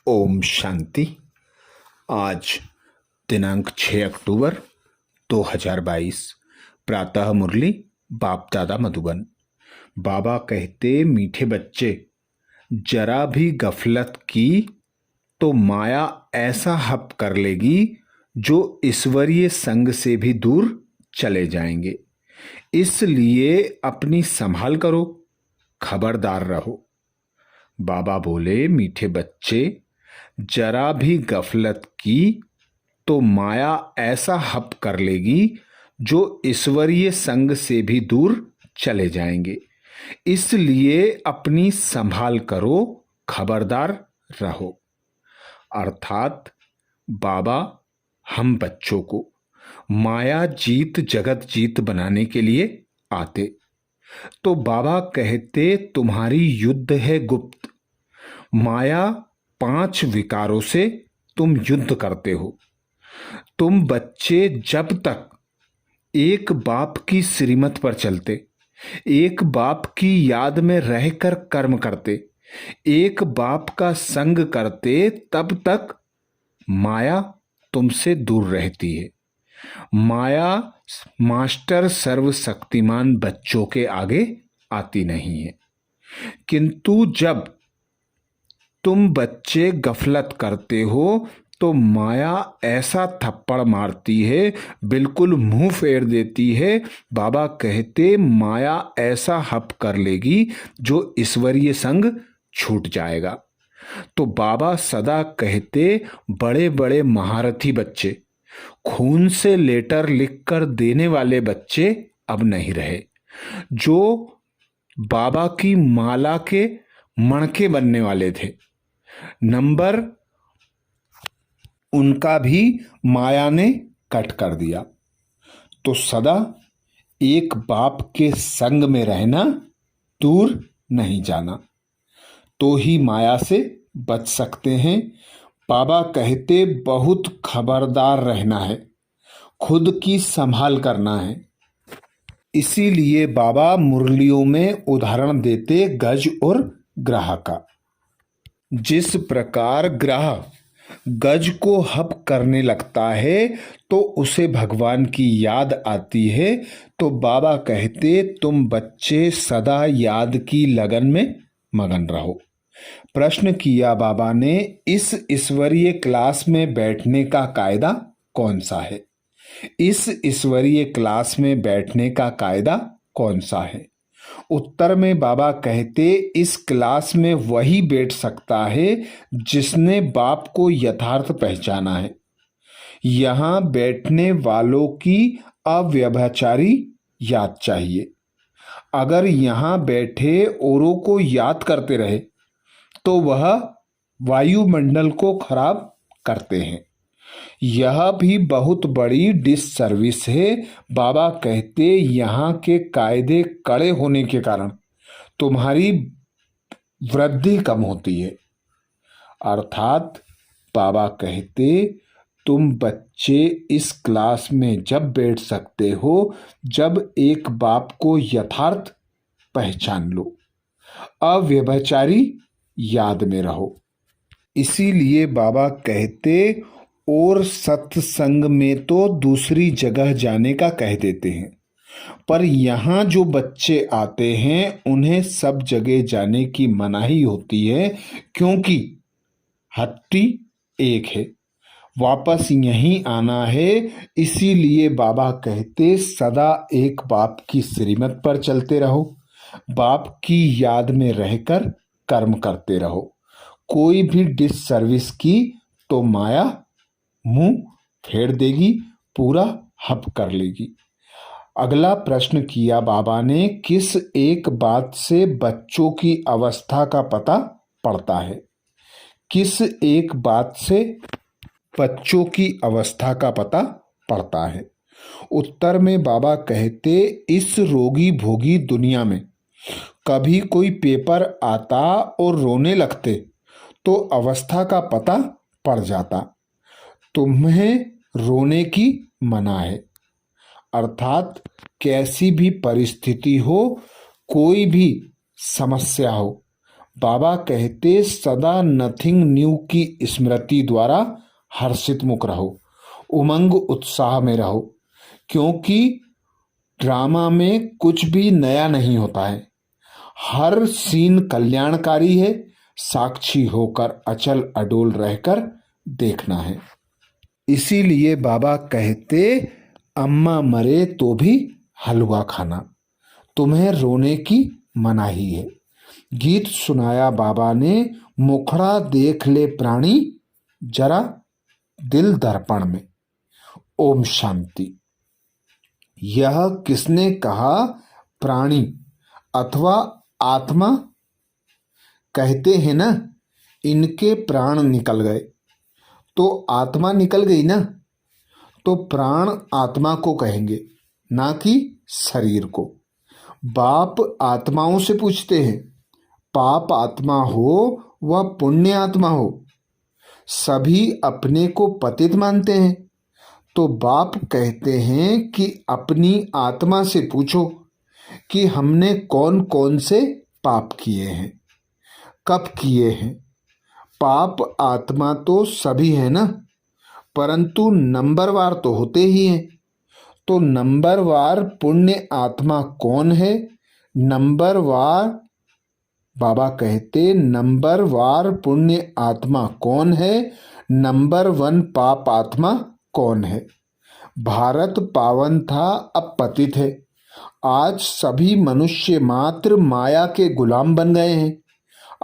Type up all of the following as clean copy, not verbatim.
ओम शांति। आज दिनांक 6 अक्टूबर 2022 प्रातः मुरली बाप दादा मधुबन। बाबा कहते, मीठे बच्चे, जरा भी गफलत की तो माया ऐसा हप कर लेगी जो ईश्वरीय संग से भी दूर चले जाएंगे। इसलिए अपनी संभाल करो, खबरदार रहो। बाबा बोले, मीठे बच्चे, जरा भी गफलत की तो माया ऐसा हप कर लेगी जो ईश्वरीय संग से भी दूर चले जाएंगे। इसलिए अपनी संभाल करो, खबरदार रहो। अर्थात बाबा हम बच्चों को माया जीत जगत जीत बनाने के लिए आते। तो बाबा कहते, तुम्हारी युद्ध है गुप्त। माया 5 विकारों से तुम युद्ध करते हो। तुम बच्चे जब तक एक बाप की श्रीमत पर चलते, एक बाप की याद में रहकर कर्म करते, एक बाप का संग करते, तब तक माया तुमसे दूर रहती है। माया मास्टर सर्वशक्तिमान बच्चों के आगे आती नहीं है। किंतु जब तुम बच्चे गफलत करते हो तो माया ऐसा थप्पड़ मारती है, बिल्कुल मुंह फेर देती है। बाबा कहते, माया ऐसा हप कर लेगी जो ईश्वरीय संग छूट जाएगा। तो बाबा सदा कहते, बड़े बड़े महारथी बच्चे, खून से लेटर लिखकर देने वाले बच्चे अब नहीं रहे। जो बाबा की माला के मणके बनने वाले थे, नंबर उनका भी माया ने कट कर दिया। तो सदा एक बाप के संग में रहना, दूर नहीं जाना, तो ही माया से बच सकते हैं। बाबा कहते, बहुत खबरदार रहना है, खुद की संभाल करना है। इसीलिए बाबा मुरलियों में उदाहरण देते गज और ग्राह का। जिस प्रकार ग्राह गज को हप करने लगता है तो उसे भगवान की याद आती है। तो बाबा कहते, तुम बच्चे सदा याद की लगन में मगन रहो। प्रश्न किया बाबा ने, इस ईश्वरीय क्लास में बैठने का कायदा कौन सा है? इस ईश्वरीय क्लास में बैठने का कायदा कौन सा है? उत्तर में बाबा कहते, इस क्लास में वही बैठ सकता है जिसने बाप को यथार्थ पहचाना है। यहां बैठने वालों की अव्यभिचारी याद चाहिए। अगर यहां बैठे औरों को याद करते रहे तो वह वायुमंडल को खराब करते हैं। यह भी बहुत बड़ी डिससर्विस है। बाबा कहते, यहाँ के कायदे कड़े होने के कारण तुम्हारी वृद्धि कम होती है। अर्थात बाबा कहते, तुम बच्चे इस क्लास में जब बैठ सकते हो जब एक बाप को यथार्थ पहचान लो, अव्यभिचारी याद में रहो। इसीलिए बाबा कहते, और सत्संग में तो दूसरी जगह जाने का कह देते हैं, पर यहाँ जो बच्चे आते हैं उन्हें सब जगह जाने की मनाही होती है, क्योंकि हट्टी एक है, वापस यहीं आना है। इसीलिए बाबा कहते, सदा एक बाप की श्रीमत पर चलते रहो, बाप की याद में रहकर कर्म करते रहो। कोई भी डिससर्विस की तो माया मुंह फेर देगी, पूरा हप कर लेगी। अगला प्रश्न किया बाबा ने, किस एक बात से बच्चों की अवस्था का पता पड़ता है? किस एक बात से बच्चों की अवस्था का पता पड़ता है? उत्तर में बाबा कहते, इस रोगी भोगी दुनिया में कभी कोई पेपर आता और रोने लगते तो अवस्था का पता पड़ जाता। तुम्हें रोने की मना है। अर्थात कैसी भी परिस्थिति हो, कोई भी समस्या हो, बाबा कहते सदा नथिंग न्यू की स्मृति द्वारा हर्षित मुख रहो, उमंग उत्साह में रहो, क्योंकि ड्रामा में कुछ भी नया नहीं होता है। हर सीन कल्याणकारी है। साक्षी होकर अचल अडोल रहकर देखना है। इसीलिए बाबा कहते अम्मा मरे तो भी हलवा खाना, तुम्हें रोने की मनाही है। गीत सुनाया बाबा ने, मुखड़ा देख ले प्राणी जरा दिल दर्पण में। ओम शांति। यह किसने कहा? प्राणी अथवा आत्मा कहते हैं ना, इनके प्राण निकल गए तो आत्मा निकल गई ना, तो प्राण आत्मा को कहेंगे, ना कि शरीर को। बाप आत्माओं से पूछते हैं, पाप आत्मा हो व पुण्य आत्मा हो, सभी अपने को पतित मानते हैं। तो बाप कहते हैं कि अपनी आत्मा से पूछो कि हमने कौन कौन से पाप किए हैं, कब किए हैं। पाप आत्मा तो सभी है ना, परंतु नंबरवार तो होते ही हैं। तो नंबरवार पुण्य आत्मा कौन है? नंबरवार बाबा कहते नंबरवार पुण्य आत्मा कौन है? नंबर 1 पाप आत्मा कौन है? भारत पावन था, अब पतित है। आज सभी मनुष्य मात्र माया के गुलाम बन गए हैं।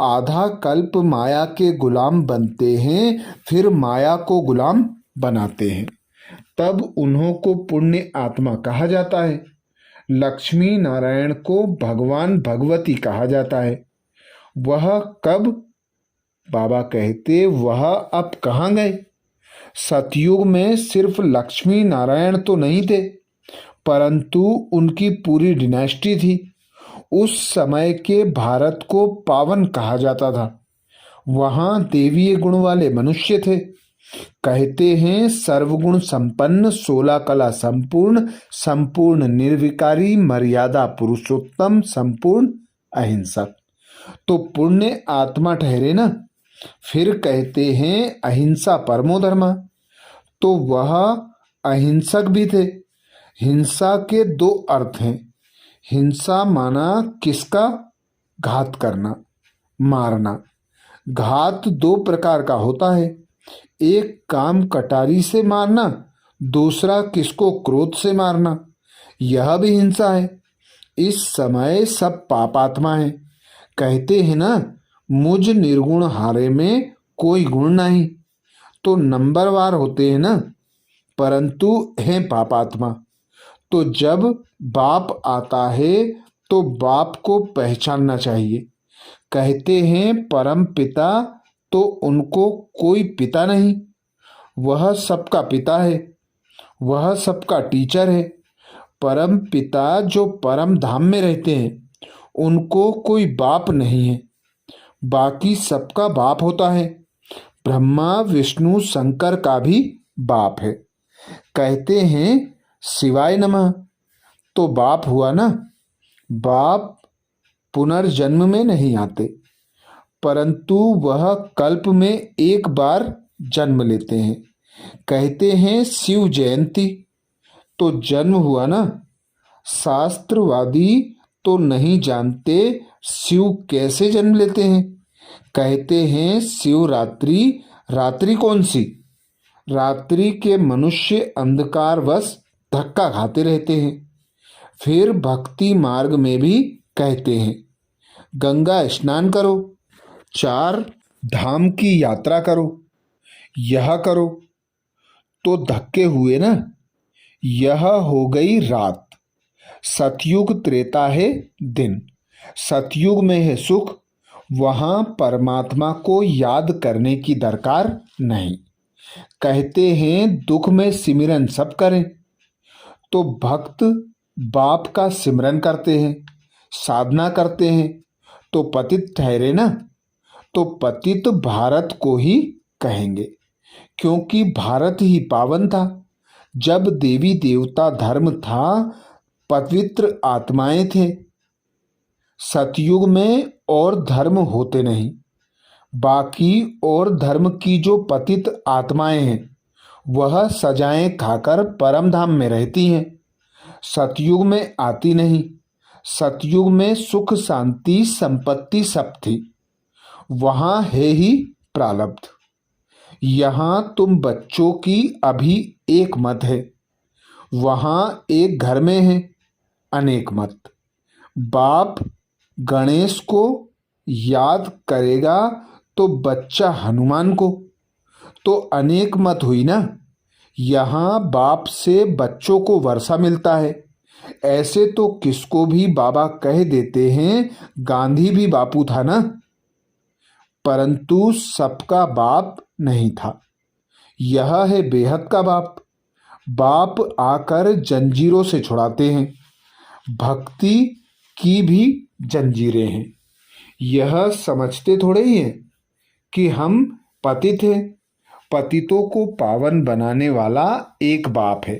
आधा कल्प माया के गुलाम बनते हैं, फिर माया को गुलाम बनाते हैं, तब उन्हों को पुण्य आत्मा कहा जाता है। लक्ष्मी नारायण को भगवान भगवती कहा जाता है। वह कब? बाबा कहते वह अब कहाँ गए? सतयुग में सिर्फ लक्ष्मी नारायण तो नहीं थे, परंतु उनकी पूरी डिनेस्टी थी। उस समय के भारत को पावन कहा जाता था। वहां देवीय गुण वाले मनुष्य थे। कहते हैं सर्वगुण संपन्न, 16 कला संपूर्ण, संपूर्ण निर्विकारी, मर्यादा पुरुषोत्तम, संपूर्ण अहिंसक। तो पुण्य आत्मा ठहरे ना। फिर कहते हैं अहिंसा परमो धर्म। तो वह अहिंसक भी थे। हिंसा के 2 अर्थ हैं। हिंसा माना किसका? घात करना, मारना। घात 2 प्रकार का होता है, एक काम कटारी से मारना, दूसरा किसको क्रोध से मारना। यह भी हिंसा है। इस समय सब पापात्मा है। कहते हैं ना, मुझ निर्गुण हारे में कोई गुण नहीं। तो नंबरवार होते हैं ना, परंतु हैं पापात्मा। तो जब बाप आता है तो बाप को पहचानना चाहिए। कहते हैं परम पिता, तो उनको कोई पिता नहीं, वह सबका पिता है, वह सबका टीचर है। परम पिता जो परम धाम में रहते हैं, उनको कोई बाप नहीं है, बाकी सबका बाप होता है। ब्रह्मा विष्णु शंकर का भी बाप है। कहते हैं शिवाय नमः, तो बाप हुआ ना। बाप पुनर्जन्म में नहीं आते, परंतु वह कल्प में एक बार जन्म लेते हैं। कहते हैं शिव जयंती, तो जन्म हुआ ना। शास्त्रवादी तो नहीं जानते शिव कैसे जन्म लेते हैं। कहते हैं शिवरात्रि। रात्रि कौन सी? रात्रि के मनुष्य अंधकारवश धक्का खाते रहते हैं। फिर भक्ति मार्ग में भी कहते हैं गंगा स्नान करो, 4 धाम की यात्रा करो, यह करो, तो धक्के हुए ना। यह हो गई रात। सतयुग त्रेता है दिन। सतयुग में है सुख, वहां परमात्मा को याद करने की दरकार नहीं। कहते हैं दुख में सिमरन सब करें, तो भक्त बाप का सिमरन करते हैं, साधना करते हैं, तो पतित ठहरे ना। तो पतित भारत को ही कहेंगे, क्योंकि भारत ही पावन था। जब देवी देवता धर्म था, पवित्र आत्माएं थे। सतयुग में और धर्म होते नहीं। बाकी और धर्म की जो पतित आत्माएं हैं वह सजाएं खाकर परम धाम में रहती हैं, सतयुग में आती नहीं। सतयुग में सुख शांति संपत्ति सब थी, वहां है ही प्रारब्ध। यहां तुम बच्चों की अभी एक मत है, वहां एक घर में है अनेक मत। बाप गणेश को याद करेगा तो बच्चा हनुमान को, तो अनेक मत हुई ना। यहाँ बाप से बच्चों को वर्षा मिलता है। ऐसे तो किसको भी बाबा कह देते हैं, गांधी भी बापू था ना, परंतु सबका बाप नहीं था। यह है बेहद का बाप। बाप आकर जंजीरों से छुड़ाते हैं। भक्ति की भी जंजीरें हैं। यह समझते थोड़े ही हैं कि हम पतित हैं। पतितों को पावन बनाने वाला एक बाप है।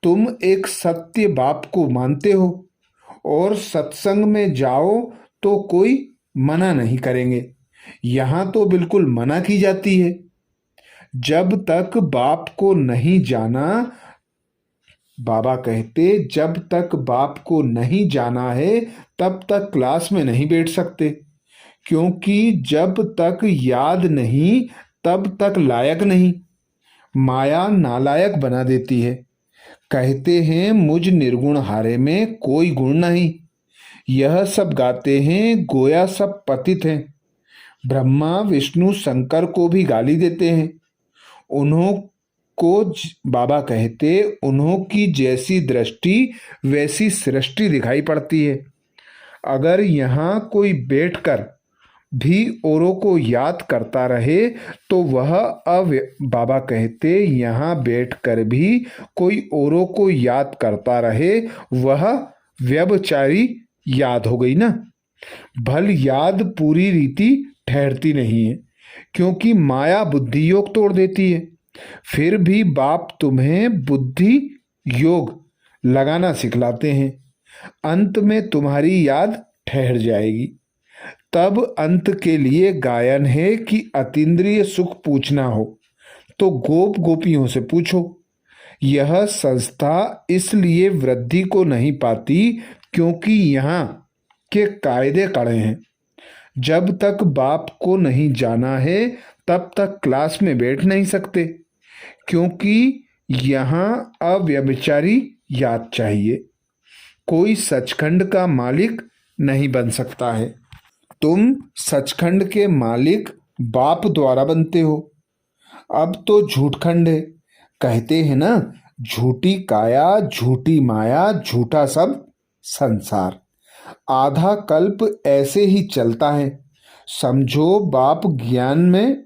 तुम एक सत्य बाप को मानते हो और सत्संग में जाओ तो कोई मना नहीं करेंगे। यहाँ तो बिल्कुल मना की जाती है। जब तक बाप को नहीं जाना, बाबा कहते जब तक बाप को नहीं जाना है तब तक क्लास में नहीं बैठ सकते, क्योंकि जब तक याद नहीं तब तक लायक नहीं। माया नालायक बना देती है। कहते हैं मुझ निर्गुण हारे में कोई गुण नहीं। यह सब गाते हैं गोया सब पतित हैं। ब्रह्मा विष्णु शंकर को भी गाली देते हैं। उन्हों को बाबा कहते उन्हों की जैसी दृष्टि वैसी सृष्टि दिखाई पड़ती है। अगर यहाँ कोई बैठकर भी औरों को याद करता रहे तो वह बाबा कहते यहाँ बैठकर भी कोई औरों को याद करता रहे वह व्यभिचारी याद हो गई ना। भल याद पूरी रीति ठहरती नहीं है, क्योंकि माया बुद्धि योग तोड़ देती है। फिर भी बाप तुम्हें बुद्धि योग लगाना सिखलाते हैं। अंत में तुम्हारी याद ठहर जाएगी। तब अंत के लिए गायन है कि अतीन्द्रिय सुख पूछना हो तो गोप गोपियों से पूछो। यह संस्था इसलिए वृद्धि को नहीं पाती क्योंकि यहाँ के कायदे कड़े हैं। जब तक बाप को नहीं जाना है तब तक क्लास में बैठ नहीं सकते, क्योंकि यहाँ अव्यभिचारी याद चाहिए। कोई सचखंड का मालिक नहीं बन सकता है। तुम सचखंड के मालिक बाप द्वारा बनते हो। अब तो झूठखंड है। कहते हैं ना, झूठी काया झूठी माया झूठा सब संसार। आधा कल्प ऐसे ही चलता है। समझो बाप ज्ञान में,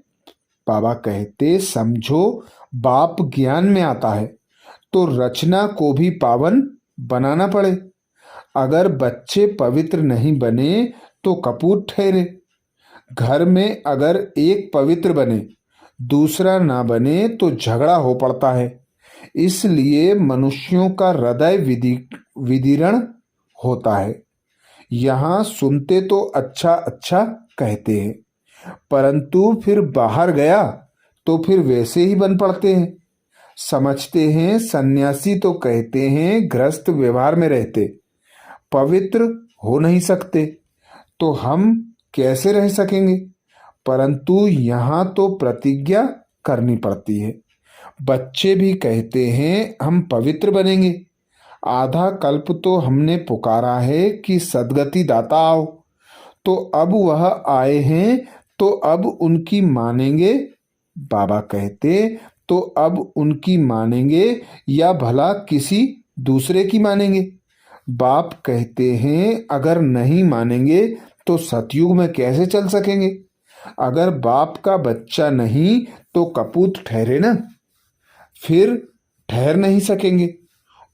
बाबा कहते समझो बाप ज्ञान में आता है तो रचना को भी पावन बनाना पड़े। अगर बच्चे पवित्र नहीं बने तो कपूत ठहरे। घर में अगर एक पवित्र बने दूसरा ना बने तो झगड़ा हो पड़ता है। इसलिए मनुष्यों का हृदय विदीर्ण होता है। यहाँ सुनते तो अच्छा अच्छा कहते हैं, परंतु फिर बाहर गया तो फिर वैसे ही बन पड़ते हैं। समझते हैं सन्यासी तो कहते हैं गृहस्थ व्यवहार में रहते, पवित्र हो नहीं सकते, तो हम कैसे रह सकेंगे। परंतु यहाँ तो प्रतिज्ञा करनी पड़ती है। बच्चे भी कहते हैं हम पवित्र बनेंगे। आधा कल्प तो हमने पुकारा है कि सद्गति दाता आओ, तो अब वह आए हैं तो अब उनकी मानेंगे। बाबा कहते तो अब उनकी मानेंगे या भला किसी दूसरे की मानेंगे। बाप कहते हैं अगर नहीं मानेंगे तो सतयुग में कैसे चल सकेंगे। अगर बाप का बच्चा नहीं तो कपूत ठहरे ना, फिर ठहर नहीं सकेंगे।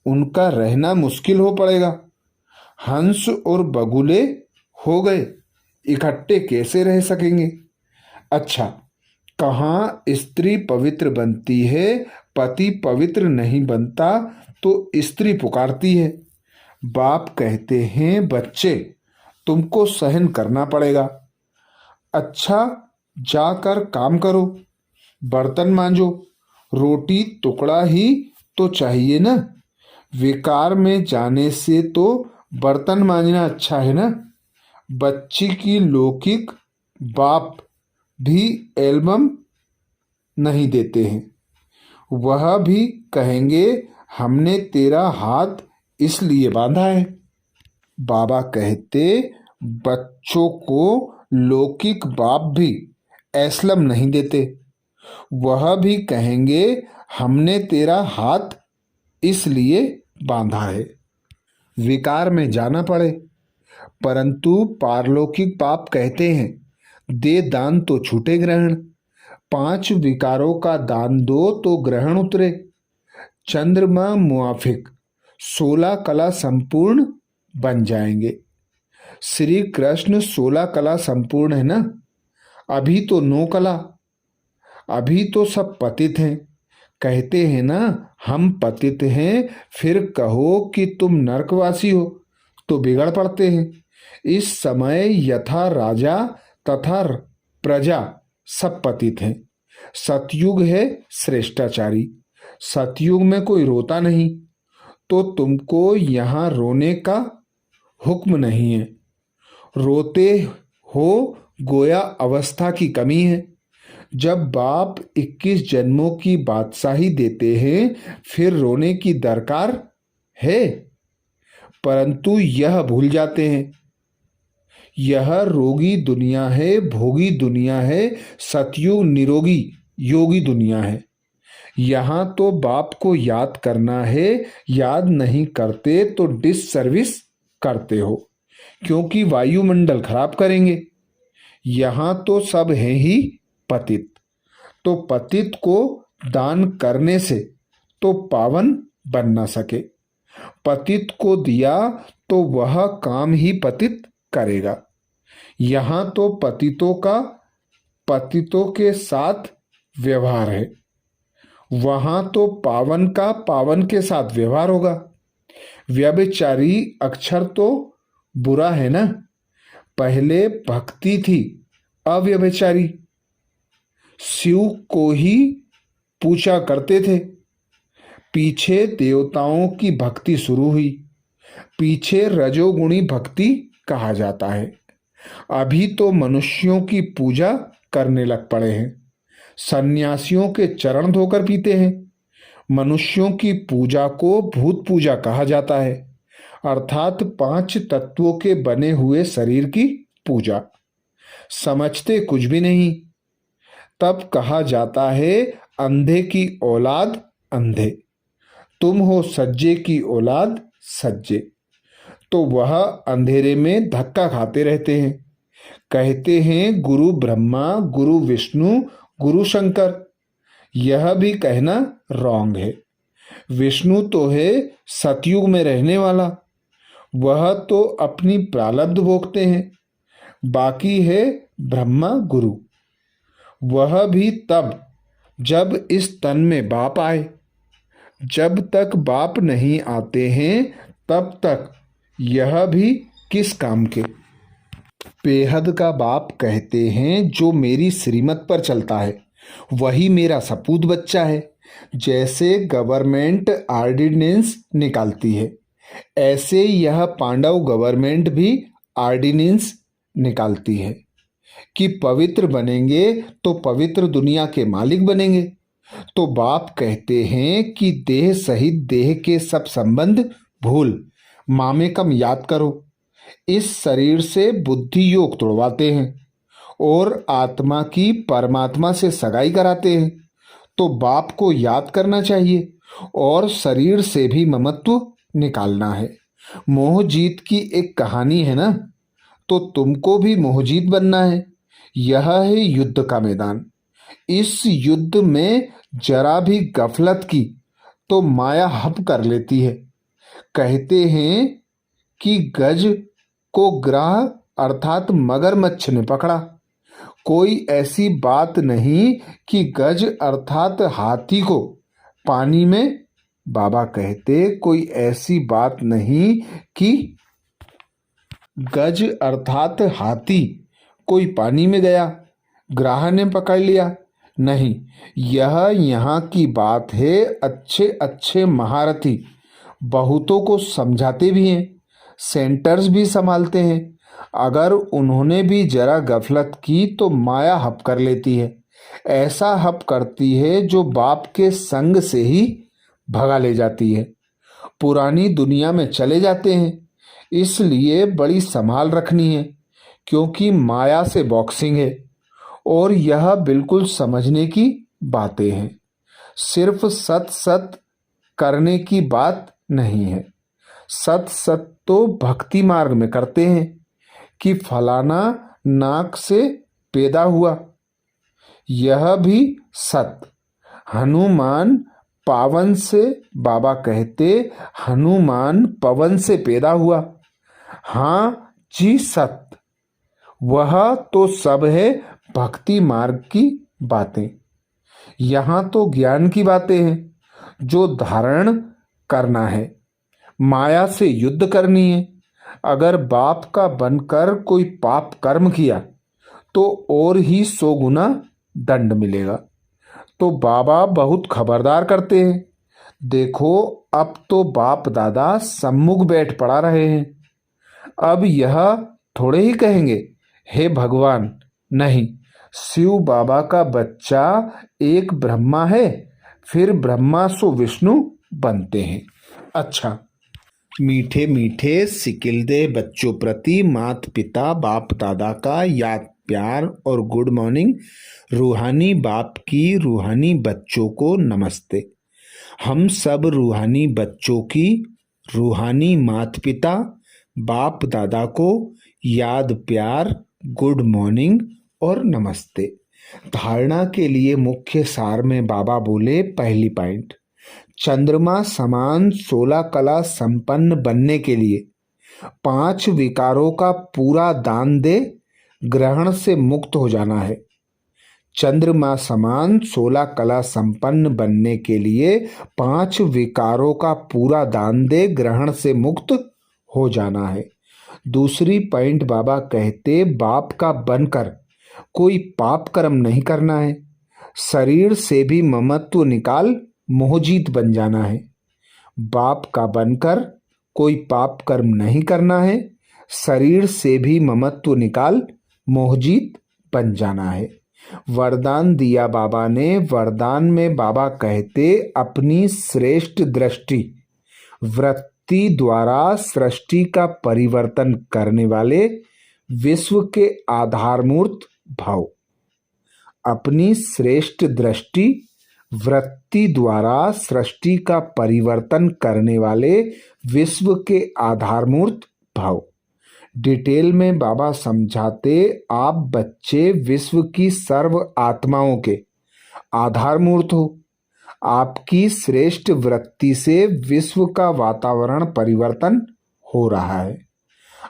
उनका रहना मुश्किल हो पड़ेगा। हंस और बगुले हो गए, इकट्ठे कैसे रह सकेंगे। अच्छा, कहाँ स्त्री पवित्र बनती है, पति पवित्र नहीं बनता तो स्त्री पुकारती है। बाप कहते हैं बच्चे तुमको सहन करना पड़ेगा। अच्छा, जाकर काम करो, बर्तन मांजो, रोटी टुकड़ा ही तो चाहिए ना। विकार में जाने से तो बर्तन मांजना अच्छा है ना। बच्ची की लौकिक बाप भी एल्बम नहीं देते हैं। वह भी कहेंगे हमने तेरा हाथ इसलिए बांधा है। बाबा कहते बच्चों को लौकिक बाप भी एस्लम नहीं देते। वह भी कहेंगे हमने तेरा हाथ इसलिए बांधा है। विकार में जाना पड़े, परंतु पारलौकिक बाप कहते हैं दे दान तो छूटे ग्रहण। 5 विकारों का दान दो तो ग्रहण उतरे। चंद्रमा मुआफिक 16 कला संपूर्ण बन जाएंगे। श्री कृष्ण 16 कला संपूर्ण है ना। अभी तो 9 कला, अभी तो सब पतित हैं। कहते हैं ना हम पतित हैं, फिर कहो कि तुम नरकवासी हो तो बिगड़ पड़ते हैं। इस समय यथा राजा तथा प्रजा सब पतित हैं। सतयुग है श्रेष्ठाचारी। सतयुग में कोई रोता नहीं, तो तुमको यहाँ रोने का हुक्म नहीं है। रोते हो गोया अवस्था की कमी है। जब बाप 21 जन्मों की बादशाही देते हैं फिर रोने की दरकार है, परंतु यह भूल जाते हैं यह रोगी दुनिया है, भोगी दुनिया है। सतयुग निरोगी योगी दुनिया है। यहाँ तो बाप को याद करना है। याद नहीं करते तो डिस सर्विस करते हो, क्योंकि वायुमंडल खराब करेंगे। यहाँ तो सब हैं ही पतित, तो पतित को दान करने से तो पावन बन ना सके। पतित को दिया तो वह काम ही पतित करेगा। यहाँ तो पतितों का पतितों के साथ व्यवहार है, वहां तो पावन का पावन के साथ व्यवहार होगा। व्यभिचारी अक्षर तो बुरा है ना। पहले भक्ति थी अव्यभिचारी, शिव को ही पूजा करते थे। पीछे देवताओं की भक्ति शुरू हुई, पीछे रजोगुणी भक्ति कहा जाता है। अभी तो मनुष्यों की पूजा करने लग पड़े हैं। सन्यासियों के चरण धोकर पीते हैं। मनुष्यों की पूजा को भूत पूजा कहा जाता है, अर्थात 5 तत्वों के बने हुए शरीर की पूजा। समझते कुछ भी नहीं। तब कहा जाता है अंधे की औलाद अंधे, तुम हो सज्जे की औलाद सज्जे। तो वह अंधेरे में धक्का खाते रहते हैं। कहते हैं गुरु ब्रह्मा, गुरु विष्णु, गुरु शंकर। यह भी कहना रॉन्ग है। विष्णु तो है सतयुग में रहने वाला, वह तो अपनी प्रारब्ध भोगते हैं। बाकी है ब्रह्मा गुरु, वह भी तब जब इस तन में बाप आए। जब तक बाप नहीं आते हैं तब तक यह भी किस काम के। बेहद का बाप कहते हैं जो मेरी श्रीमत पर चलता है वही मेरा सपूत बच्चा है। जैसे गवर्नमेंट ऑर्डिनेंस निकालती है, ऐसे यह पांडव गवर्नमेंट भी ऑर्डिनेंस निकालती है कि पवित्र बनेंगे तो पवित्र दुनिया के मालिक बनेंगे। तो बाप कहते हैं कि देह सहित देह के सब संबंध भूल, मामेकम याद करो। इस शरीर से बुद्धि योग तोड़वाते हैं और आत्मा की परमात्मा से सगाई कराते हैं। तो बाप को याद करना चाहिए और शरीर से भी ममत्व निकालना है। मोहजीत की एक कहानी है ना, तो तुमको भी मोहजीत बनना है। यह है युद्ध का मैदान। इस युद्ध में जरा भी गफलत की तो माया हप कर लेती है। कहते हैं कि गज को ग्राह अर्थात मगरमच्छ ने पकड़ा। कोई ऐसी बात नहीं कि गज अर्थात हाथी को पानी में, बाबा कहते कोई ऐसी बात नहीं कि गज अर्थात हाथी कोई पानी में गया, ग्राह ने पकड़ लिया, नहीं। यह यहाँ की बात है। अच्छे अच्छे महारथी बहुतों को समझाते भी हैं, सेंटर्स भी संभालते हैं। अगर उन्होंने भी जरा गफलत की तो माया हप कर लेती है। ऐसा हप करती है जो बाप के संग से ही भगा ले जाती है। पुरानी दुनिया में चले जाते हैं, इसलिए बड़ी संभाल रखनी है, क्योंकि माया से बॉक्सिंग है। और यह बिल्कुल समझने की बातें हैं, सिर्फ सत सत करने की बात नहीं है। सत सत तो भक्ति मार्ग में करते हैं कि फलाना नाक से पैदा हुआ, यह भी सत। हनुमान पावन से, बाबा कहते हनुमान पवन से पैदा हुआ। हाँ जी सत, वह तो सब है भक्ति मार्ग की बातें। यहाँ तो ज्ञान की बातें हैं जो धारण करना है, माया से युद्ध करनी है। अगर बाप का बनकर कोई पाप कर्म किया तो और ही 100 गुना दंड मिलेगा। तो बाबा बहुत खबरदार करते हैं। देखो अब तो बाप दादा सम्मुख बैठ पड़ा रहे हैं। अब यह थोड़े ही कहेंगे हे भगवान, नहीं, शिव बाबा का बच्चा एक ब्रह्मा है, फिर ब्रह्मा सो विष्णु बनते हैं। अच्छा, मीठे मीठे सिकिलदे बच्चों प्रति मात पिता बाप दादा का याद प्यार और गुड मॉर्निंग। रूहानी बाप की रूहानी बच्चों को नमस्ते। हम सब रूहानी बच्चों की रूहानी मात पिता बाप दादा को याद प्यार गुड मॉर्निंग और नमस्ते। धारणा के लिए मुख्य सार में बाबा बोले, पहली पॉइंट, चंद्रमा समान 16 कला संपन्न बनने के लिए 5 विकारों का पूरा दान दे ग्रहण से मुक्त हो जाना है। चंद्रमा समान 16 कला संपन्न बनने के लिए 5 विकारों का पूरा दान दे ग्रहण से मुक्त हो जाना है। दूसरी पॉइंट बाबा कहते बाप का बनकर कोई पाप कर्म नहीं करना है। शरीर से भी ममत्व निकाल मोहजीत बन जाना है। बाप का बनकर कोई पाप कर्म नहीं करना है। शरीर से भी ममत्व निकाल मोहजीत बन जाना है। वरदान दिया बाबा ने। वरदान में बाबा कहते अपनी श्रेष्ठ दृष्टि वृत्ति द्वारा सृष्टि का परिवर्तन करने वाले विश्व के आधारमूर्त भाव। अपनी श्रेष्ठ दृष्टि वृत्ति द्वारा सृष्टि का परिवर्तन करने वाले विश्व के आधारमूर्त भाव। डिटेल में बाबा समझाते आप बच्चे विश्व की सर्व आत्माओं के आधारमूर्त हो। आपकी श्रेष्ठ वृत्ति से विश्व का वातावरण परिवर्तन हो रहा है।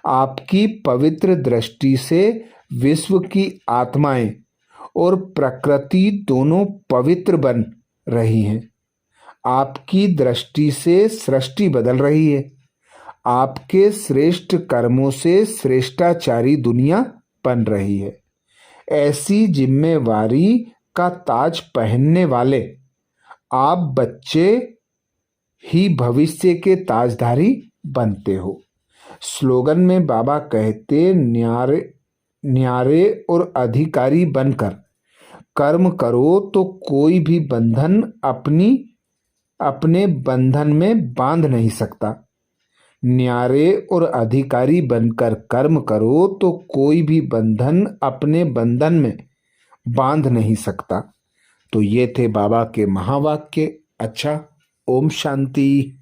आपकी पवित्र दृष्टि से विश्व की आत्माएं और प्रकृति दोनों पवित्र बन रही हैं। आपकी दृष्टि से सृष्टि बदल रही है। आपके श्रेष्ठ कर्मों से श्रेष्ठाचारी दुनिया बन रही है। ऐसी जिम्मेवारी का ताज पहनने वाले आप बच्चे ही भविष्य के ताजधारी बनते हो। स्लोगन में बाबा कहते न्यारे और अधिकारी बनकर कर्म करो तो कोई भी बंधन अपने बंधन में बांध नहीं सकता। न्यारे और अधिकारी बनकर कर्म करो तो कोई भी बंधन अपने बंधन में बांध नहीं सकता। तो ये थे बाबा के महावाक्य। अच्छा, ओम शांति।